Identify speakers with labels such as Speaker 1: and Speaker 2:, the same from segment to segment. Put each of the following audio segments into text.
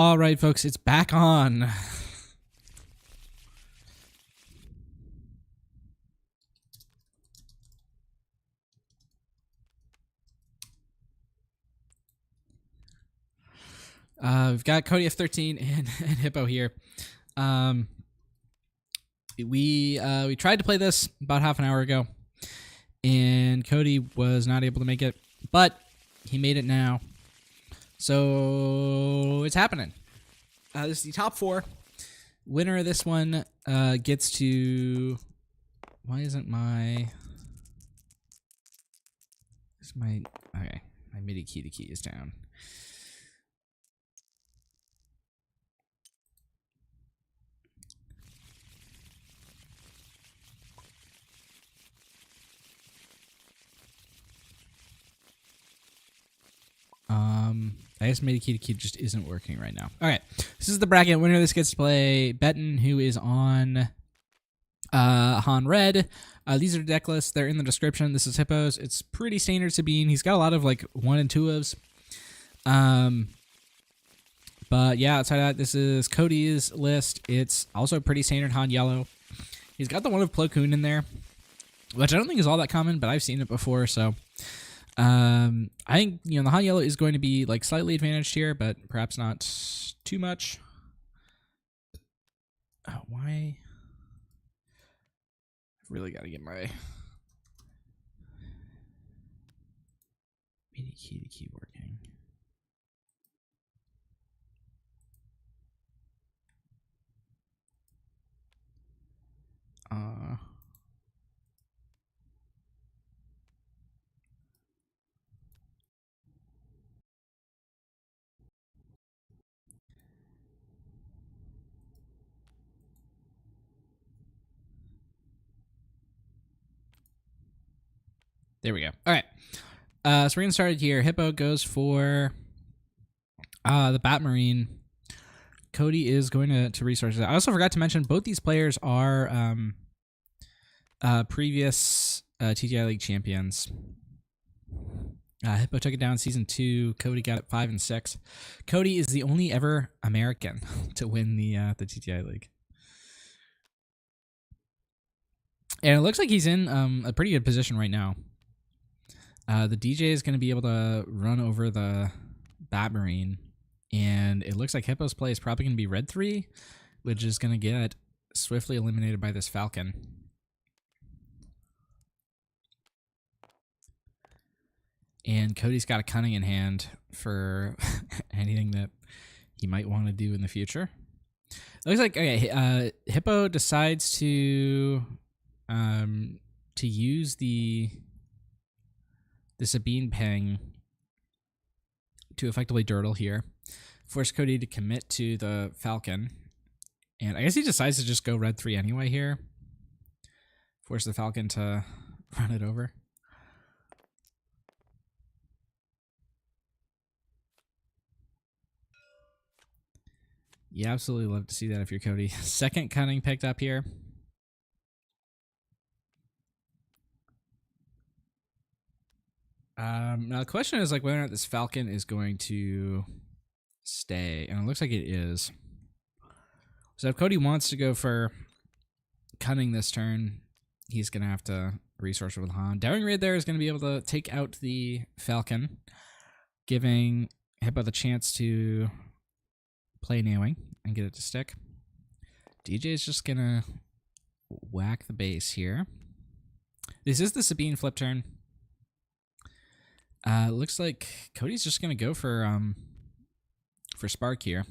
Speaker 1: All right, folks, it's back on. We've got Codyf13 and Hipo here. We tried to play this about half an hour ago, and Cody was not able to make it, but he made it now. So it's happening. This is the top four. Winner of this one gets to... Why isn't my... Okay, my MIDI key to key is down. I guess MIDI key to key just isn't working right now. All right, this is the bracket. Winner of this gets to play Betten, who is on Han1. These are Decklist. They're in the description. This is Hippo's. It's pretty standard Sabine. He's got a lot of like 1 and 2s. But yeah, outside of that, this is Cody's list. It's also pretty standard Han yellow. He's got the one of Plo Koon in there, which I don't think is all that common, but I've seen it before, so... I think, the Han yellow is going to be like slightly advantaged here, but perhaps not too much. Oh, why? I've really got to get my MIDI key to key working. There we go. All right. So we're getting started here. Hippo goes for the Batmarine. Cody is going to resources. I also forgot to mention both these players are previous TTI League champions. Hippo took it down season 2. Cody got it 5 and 6. Cody is the only ever American to win the TTI League. And it looks like he's in a pretty good position right now. The DJ is going to be able to run over the Batmarine, and it looks like Hippo's play is probably going to be red 3, which is going to get swiftly eliminated by this Falcon. And Cody's got a cunning in hand for anything that he might want to do in the future. It looks like, okay, Hippo decides to use the Sabine ping to effectively dirtle here. Force Cody to commit to the Falcon. And I guess he decides to just go red 3 anyway here. Force the Falcon to run it over. You absolutely love to see that if you're Cody. Second cunning picked up here. Now the question is like whether or not this Falcon is going to stay, and it looks like it is. So if Cody wants to go for cunning this turn, he's going to have to resource with Han. Daring Raid there is going to be able to take out the Falcon, giving Hippo the chance to play Naiwing and get it to stick. DJ is just going to whack the base here. This is the Sabine flip turn. Looks like Cody's just gonna go for Spark here.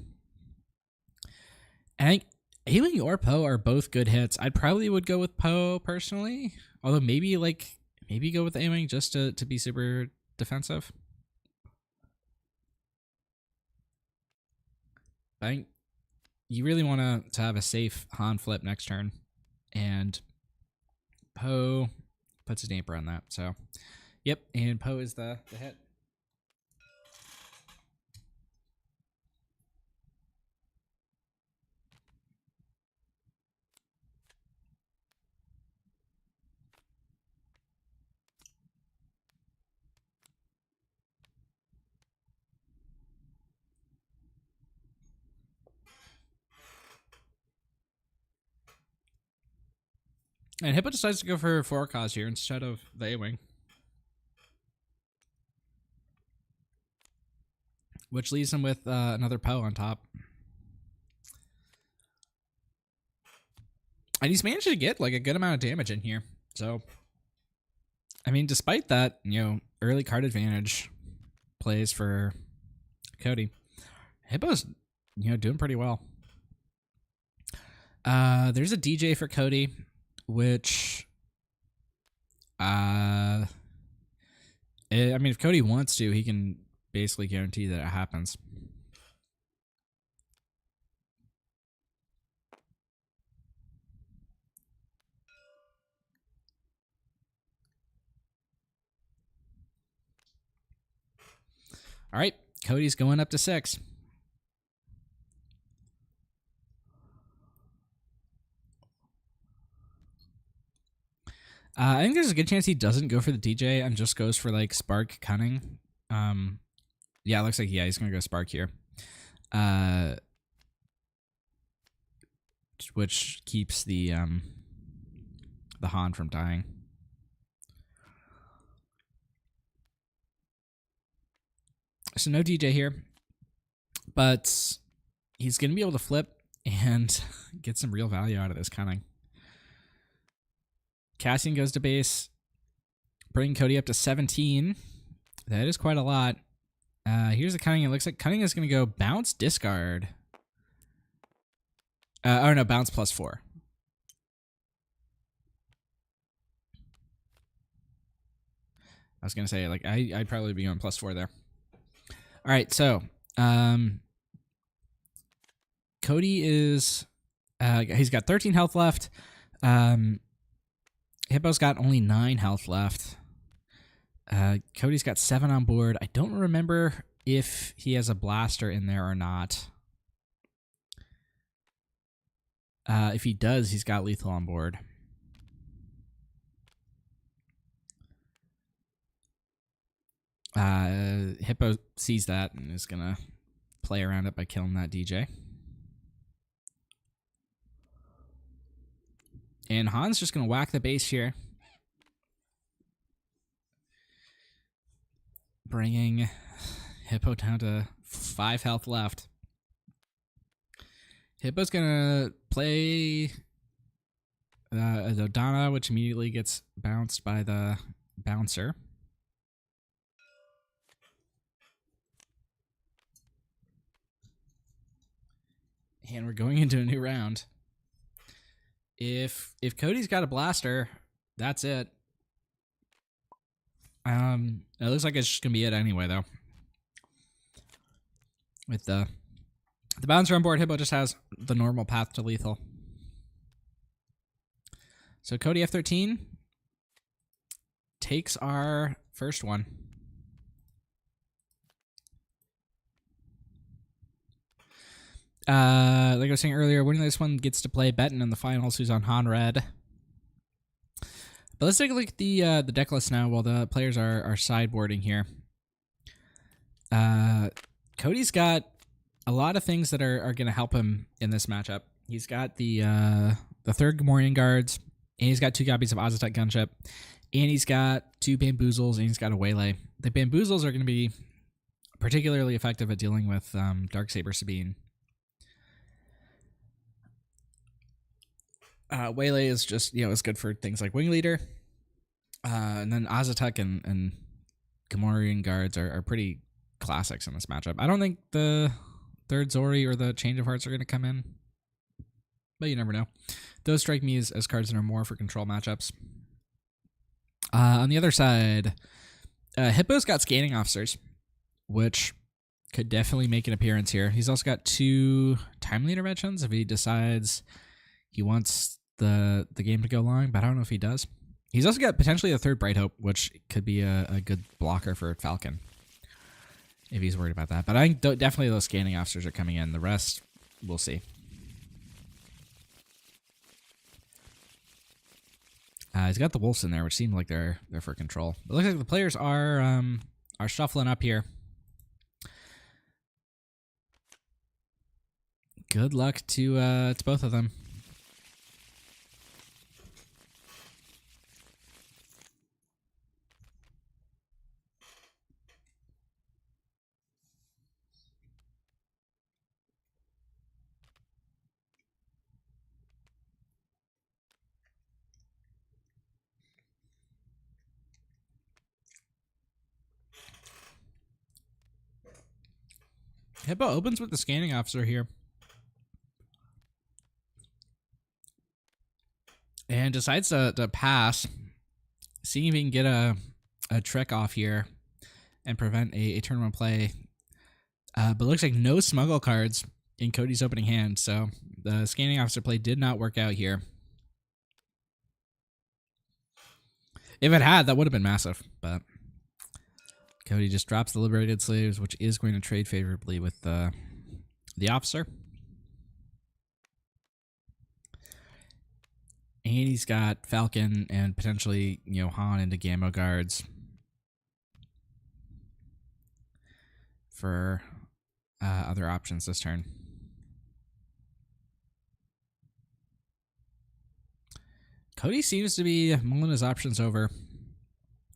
Speaker 1: I think Ailing or Poe are both good hits. I probably would go with Poe personally, although maybe go with Ailing just to be super defensive. I think you really want to have a safe Han flip next turn, and Poe puts a damper on that. So. Yep, and Poe is the hit. And Hippo decides to go for 4 cause here instead of the A-Wing. Which leaves him with another Poe on top. And he's managed to get like a good amount of damage in here. So, I mean, despite that, early card advantage plays for Cody, Hippo's, doing pretty well. There's a DJ for Cody, which, I mean, if Cody wants to, he can basically guarantee that it happens. All right, Cody's going up to 6. I think there's a good chance he doesn't go for the DJ and just goes for like Spark Cunning. Yeah, it looks like he's gonna go Spark here, which keeps the Han from dying. So no DJ here, but he's gonna be able to flip and get some real value out of this Cunning. Cassian goes to base, bringing Cody up to 17. That is quite a lot. Here's the Cunning. It looks like Cunning is going to go bounce, discard. Oh, no, bounce +4. I was going to say, like, I'd probably be going +4 there. All right, so Cody is... he's got 13 health left. Hippo's got only 9 health left. Cody's got 7 on board. I don't remember if he has a blaster in there or not. If he does, he's got lethal on board. Hippo sees that and is going to play around it by killing that DJ. And Han's just going to whack the base here. Bringing Hippo down to 5 health left. Hippo's going to play the Donna, which immediately gets bounced by the bouncer. And we're going into a new round. If Cody's got a blaster, that's it. It looks like it's just gonna be it anyway, though. With the bouncer on board, Hippo just has the normal path to lethal. So Codyf13 takes our first one. Like I was saying earlier, winning this one gets to play Benton in the finals, who's on Han Red. But let's take a look at the Decklist now while the players are sideboarding here. Cody's got a lot of things that are going to help him in this matchup. He's got the 3rd Gamorrean Guards, and he's got 2 copies of Azatek Gunship, and he's got 2 Bamboozles, and he's got a Waylay. The Bamboozles are going to be particularly effective at dealing with Darksaber Sabine. Waylay is just, it's good for things like Wing Leader. And then Azatek and Gamorrean Guards are pretty classics in this matchup. I don't think the 3rd Zori or the Change of Hearts are going to come in, but you never know. Those strike me as cards that are more for control matchups. On the other side, Hippo's got Scanning Officers, which could definitely make an appearance here. He's also got 2 Timely Interventions if he decides he wants the game to go long, but I don't know if he does. He's also got potentially a 3rd Bright Hope, which could be a good blocker for Falcon if he's worried about that. But I think definitely those Scanning Officers are coming in. The rest, we'll see. He's got the Wolves in there, which seem like they're for control. It looks like the players are shuffling up here. Good luck to both of them. Hipo opens with the scanning officer here. And decides to pass, seeing if he can get a trick off here and prevent a turn one play. But looks like no smuggle cards in Cody's opening hand, so the scanning officer play did not work out here. If it had, that would have been massive, but Cody just drops the liberated slaves, which is going to trade favorably with the officer. And he's got Falcon and potentially, Han into Gamma guards for other options this turn. Cody seems to be mulling his options over.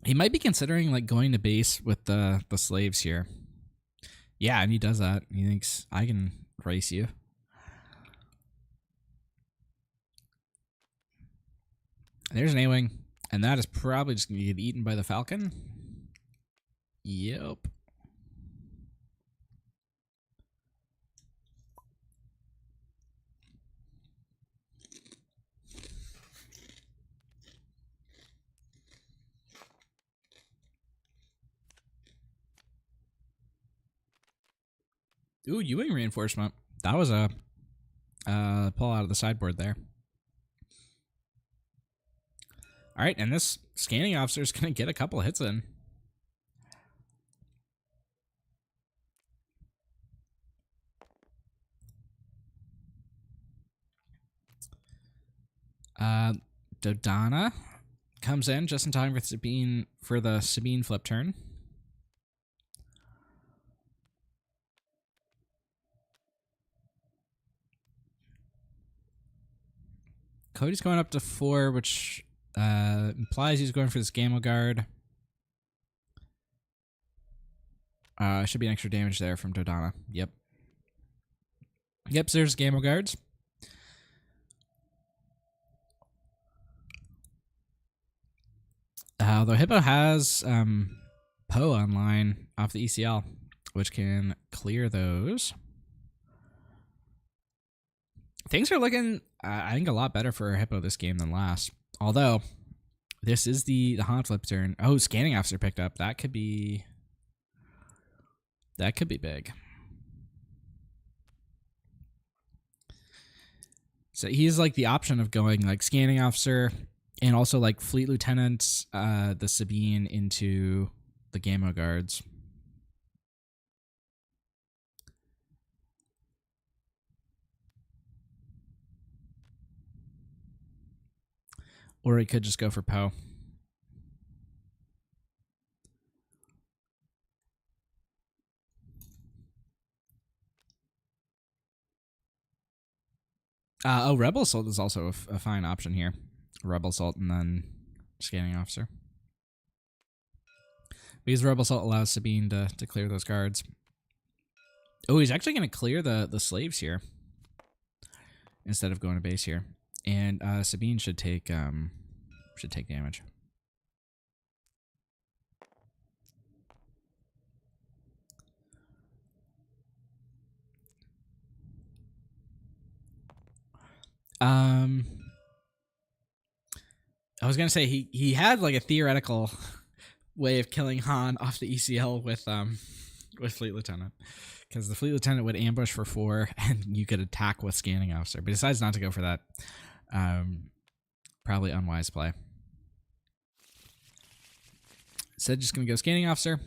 Speaker 1: He might be considering like going to base with the slaves here. Yeah, and he does that. He thinks, I can race you. There's an A-Wing, and that is probably just going to get eaten by the Falcon. Yep. Ooh, U-Wing reinforcement. That was a pull out of the sideboard there. All right, and this scanning officer is going to get a couple of hits in. Dodonna comes in just in time for the Sabine flip turn. Cody's going up to 4, which implies he's going for this Gamma guard. Should be an extra damage there from Dodonna. Yep. Yep, so there's Gamma guards. Though Hipo has Poe online off the ECL, which can clear those. Things are looking, I think, a lot better for Hipo this game than last. Although, this is the Han flip turn. Oh, scanning officer picked up. That could be big. So he's like the option of going like scanning officer and also like fleet lieutenant, the Sabine into the Gamma guards. Or he could just go for Poe. Rebel Assault is also a fine option here. Rebel Assault and then scanning officer. Because Rebel Assault allows Sabine to clear those guards. Oh, he's actually going to clear the slaves here instead of going to base here. And Sabine should take damage. I was gonna say he had like a theoretical way of killing Han off the ECL with Fleet Lieutenant, because the Fleet Lieutenant would ambush for 4 and you could attack with scanning officer, but he decides not to go for that. Probably unwise play. Instead, just gonna go scanning officer.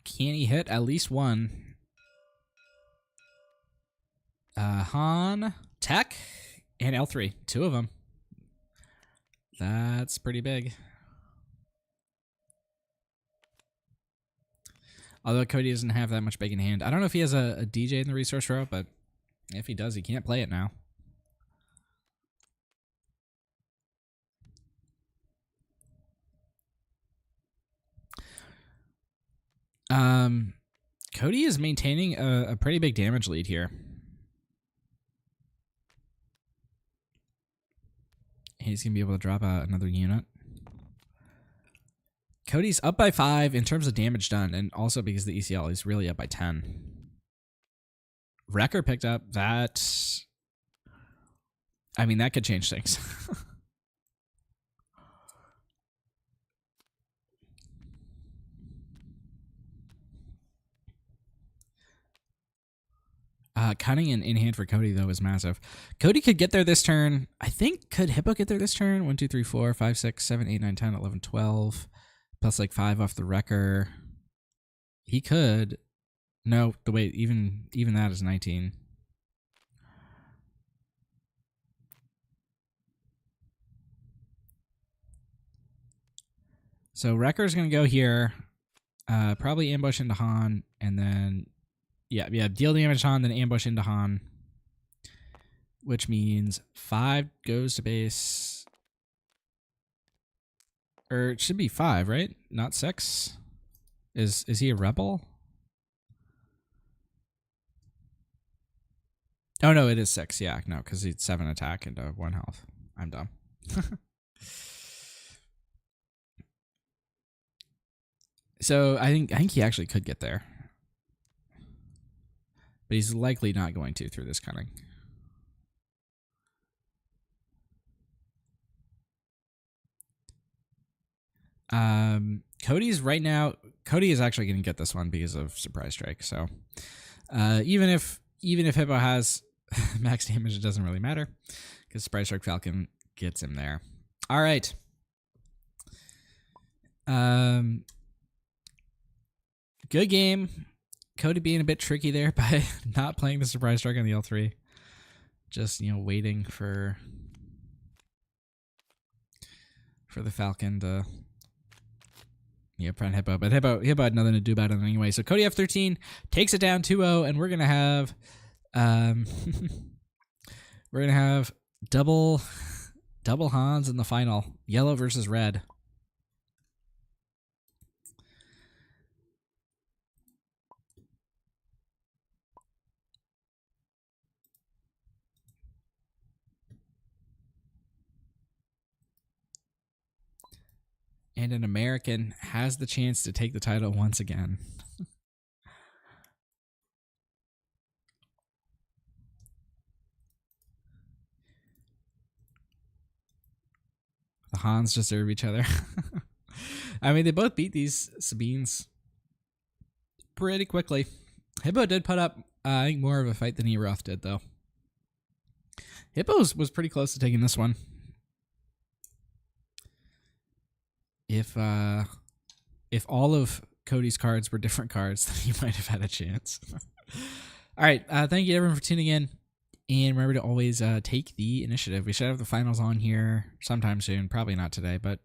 Speaker 1: Can he hit at least one? Han, Tech, and L3. 2 of them. That's pretty big. Although Cody doesn't have that much big in hand. I don't know if he has a DJ in the resource row, but if he does, he can't play it now. Cody is maintaining a pretty big damage lead here. He's going to be able to drop out another unit. Cody's up by 5 in terms of damage done, and also because of the ECL, he's really up by 10. Wrecker picked up. That, I mean, that could change things. Cunning and in hand for Cody, though, is massive. Cody could get there this turn. I think, could Hippo get there this turn? 1, 2, 3, 4, 5, 6, 7, 8, 9, 10, 11, 12. Plus like 5 off the Wrecker. He could. No, the wait, even that is 19. So Wrecker's going to go here. Probably ambush into Han, and then yeah, deal damage to Han, then ambush into Han. Which means 5 goes to base. Or it should be 5, right? Not 6. Is he a rebel? Oh no, it is 6. Yeah, no, because he's 7 attack into 1 health. I'm dumb. So I think he actually could get there. But he's likely not going to through this cunning. Cody's right now. Cody is actually going to get this one because of Surprise Strike. So even if Hippo has max damage, it doesn't really matter because Surprise Strike Falcon gets him there. All right. Good game. Cody being a bit tricky there by not playing the Surprise Strike on the L3. Just, waiting for the Falcon to prevent Hippo. But Hippo had nothing to do about it anyway. So Codyf13 takes it down 2-0, and we're gonna have double Hans in the final. Yellow versus red. And an American has the chance to take the title once again. The Hans deserve each other. I mean, they both beat these Sabines pretty quickly. Hippo did put up, I think, more of a fight than Eroth did, though. Hippo was pretty close to taking this one. If all of Cody's cards were different cards, then he might have had a chance. All right, thank you everyone for tuning in, and remember to always take the initiative. We should have the finals on here sometime soon. Probably not today, but